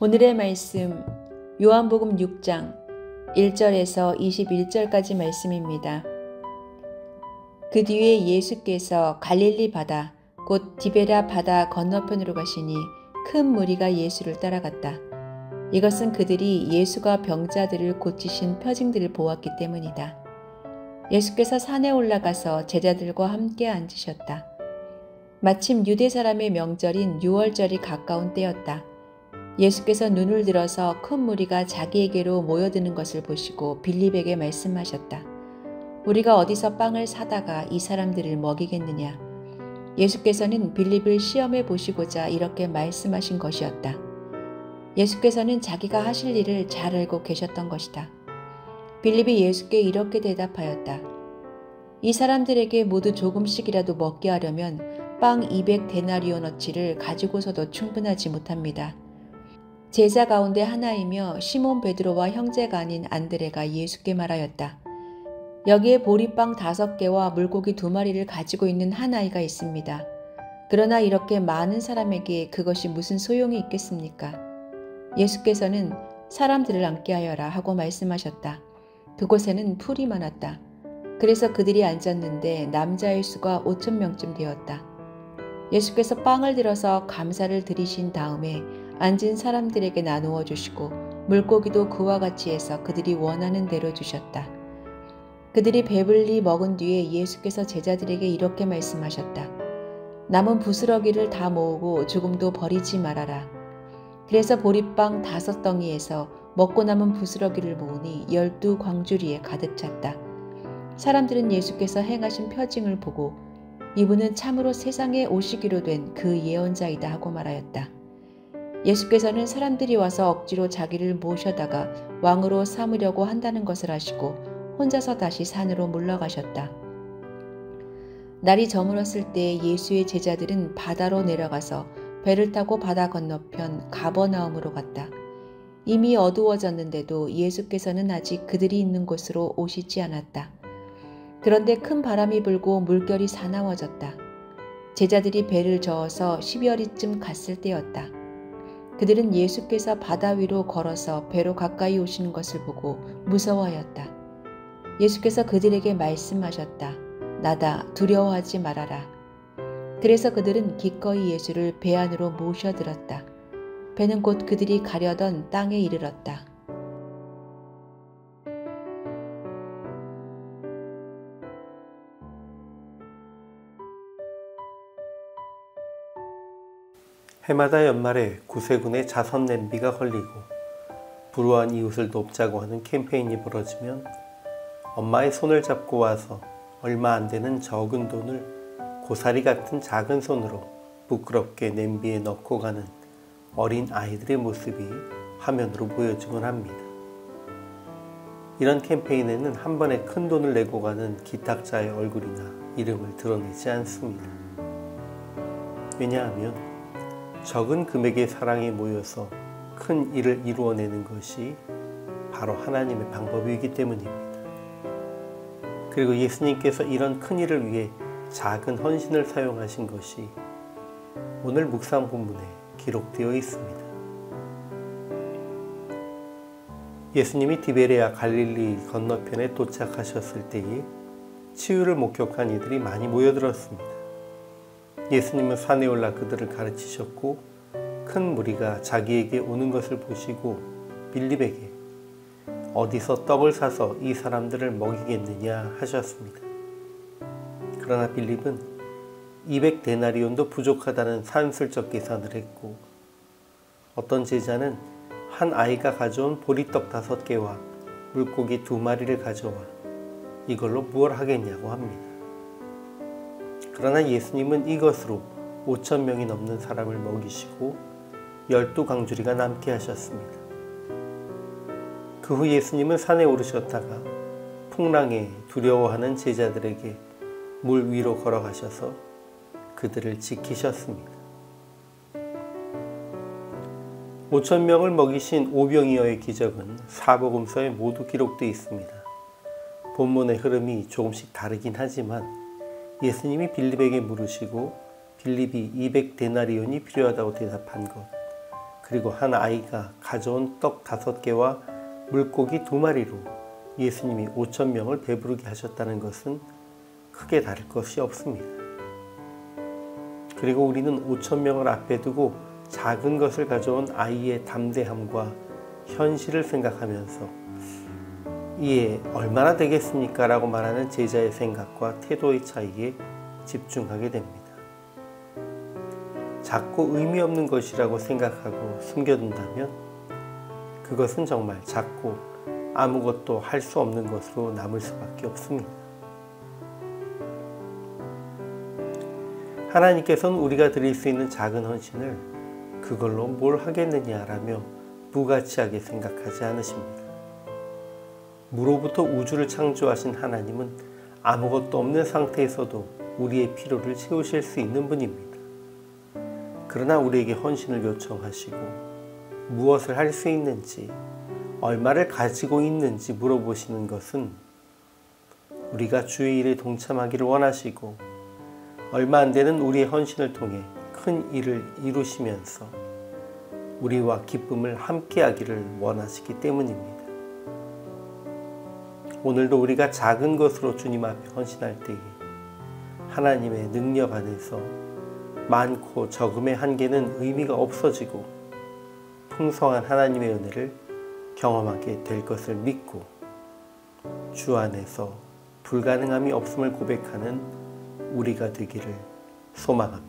오늘의 말씀 요한복음 6장 1절에서 21절까지 말씀입니다. 그 뒤에 예수께서 갈릴리 바다 곧 디베랴 바다 건너편으로 가시니 큰 무리가 예수를 따라갔다. 이것은 그들이 예수가 병자들을 고치신 표징들을 보았기 때문이다. 예수께서 산에 올라가서 제자들과 함께 앉으셨다. 마침 유대 사람의 명절인 유월절이 가까운 때였다. 예수께서 눈을 들어서 큰 무리가 자기에게로 모여드는 것을 보시고 빌립에게 말씀하셨다. 우리가 어디서 빵을 사다가 이 사람들을 먹이겠느냐? 예수께서는 빌립을 시험해 보시고자 이렇게 말씀하신 것이었다. 예수께서는 자기가 하실 일을 잘 알고 계셨던 것이다. 빌립이 예수께 이렇게 대답하였다. 이 사람들에게 모두 조금씩이라도 먹게 하려면 빵 200데나리오너치를 가지고서도 충분하지 못합니다. 제자 가운데 하나이며 시몬 베드로와 형제가 아닌 안드레가 예수께 말하였다. 여기에 보리빵 5개와 물고기 2마리를 가지고 있는 한 아이가 있습니다. 그러나 이렇게 많은 사람에게 그것이 무슨 소용이 있겠습니까? 예수께서는 사람들을 앉게 하여라 하고 말씀하셨다. 그곳에는 풀이 많았다. 그래서 그들이 앉았는데 남자의 수가 5,000명쯤 되었다. 예수께서 빵을 들어서 감사를 드리신 다음에 앉은 사람들에게 나누어 주시고 물고기도 그와 같이 해서 그들이 원하는 대로 주셨다. 그들이 배불리 먹은 뒤에 예수께서 제자들에게 이렇게 말씀하셨다. 남은 부스러기를 다 모으고 조금도 버리지 말아라. 그래서 보리빵 5덩이에서 먹고 남은 부스러기를 모으니 12광주리에 가득 찼다. 사람들은 예수께서 행하신 표징을 보고 이분은 참으로 세상에 오시기로 된 그 예언자이다 하고 말하였다. 예수께서는 사람들이 와서 억지로 자기를 모셔다가 왕으로 삼으려고 한다는 것을 아시고 혼자서 다시 산으로 물러가셨다. 날이 저물었을 때 예수의 제자들은 바다로 내려가서 배를 타고 바다 건너편 가버나움으로 갔다. 이미 어두워졌는데도 예수께서는 아직 그들이 있는 곳으로 오시지 않았다. 그런데 큰 바람이 불고 물결이 사나워졌다. 제자들이 배를 저어서 10여리쯤 갔을 때였다. 그들은 예수께서 바다 위로 걸어서 배로 가까이 오시는 것을 보고 무서워하였다. 예수께서 그들에게 말씀하셨다. 나다, 두려워하지 말아라. 그래서 그들은 기꺼이 예수를 배 안으로 모셔들었다. 배는 곧 그들이 가려던 땅에 이르렀다. 해마다 연말에 구세군의 자선 냄비가 걸리고 불우한 이웃을 돕자고 하는 캠페인이 벌어지면 엄마의 손을 잡고 와서 얼마 안 되는 적은 돈을 고사리 같은 작은 손으로 부끄럽게 냄비에 넣고 가는 어린 아이들의 모습이 화면으로 보여지곤 합니다. 이런 캠페인에는 한 번에 큰 돈을 내고 가는 기탁자의 얼굴이나 이름을 드러내지 않습니다. 왜냐하면 적은 금액의 사랑이 모여서 큰 일을 이루어내는 것이 바로 하나님의 방법이기 때문입니다. 그리고 예수님께서 이런 큰 일을 위해 작은 헌신을 사용하신 것이 오늘 묵상 본문에 기록되어 있습니다. 예수님이 디베랴 갈릴리 건너편에 도착하셨을 때에 치유를 목격한 이들이 많이 모여들었습니다. 예수님은 산에 올라 그들을 가르치셨고 큰 무리가 자기에게 오는 것을 보시고 빌립에게 어디서 떡을 사서 이 사람들을 먹이겠느냐 하셨습니다. 그러나 빌립은 200데나리온도 부족하다는 산술적 계산을 했고 어떤 제자는 한 아이가 가져온 보리떡 5개와 물고기 2마리를 가져와 이걸로 무엇 하겠냐고 합니다. 그러나 예수님은 이것으로 5,000명이 넘는 사람을 먹이시고 12광주리가 남게 하셨습니다. 그 후 예수님은 산에 오르셨다가 풍랑에 두려워하는 제자들에게 물 위로 걸어가셔서 그들을 지키셨습니다. 5,000명을 먹이신 오병이어의 기적은 사복음서에 모두 기록되어 있습니다. 본문의 흐름이 조금씩 다르긴 하지만 예수님이 빌립에게 물으시고 빌립이 200데나리온이 필요하다고 대답한 것, 그리고 한 아이가 가져온 떡 5개와 물고기 2마리로 예수님이 5,000명을 배부르게 하셨다는 것은 크게 다를 것이 없습니다. 그리고 우리는 5,000명을 앞에 두고 작은 것을 가져온 아이의 담대함과 현실을 생각하면서 이에 얼마나 되겠습니까? 라고 말하는 제자의 생각과 태도의 차이에 집중하게 됩니다. 작고 의미 없는 것이라고 생각하고 숨겨둔다면 그것은 정말 작고 아무것도 할 수 없는 것으로 남을 수밖에 없습니다. 하나님께서는 우리가 드릴 수 있는 작은 헌신을 그걸로 뭘 하겠느냐라며 무가치하게 생각하지 않으십니다. 무로부터 우주를 창조하신 하나님은 아무것도 없는 상태에서도 우리의 필요를 채우실 수 있는 분입니다. 그러나 우리에게 헌신을 요청하시고 무엇을 할 수 있는지, 얼마를 가지고 있는지 물어보시는 것은 우리가 주의 일에 동참하기를 원하시고 얼마 안 되는 우리의 헌신을 통해 큰 일을 이루시면서 우리와 기쁨을 함께하기를 원하시기 때문입니다. 오늘도 우리가 작은 것으로 주님 앞에 헌신할 때에 하나님의 능력 안에서 많고 적음의 한계는 의미가 없어지고 풍성한 하나님의 은혜를 경험하게 될 것을 믿고 주 안에서 불가능함이 없음을 고백하는 우리가 되기를 소망합니다.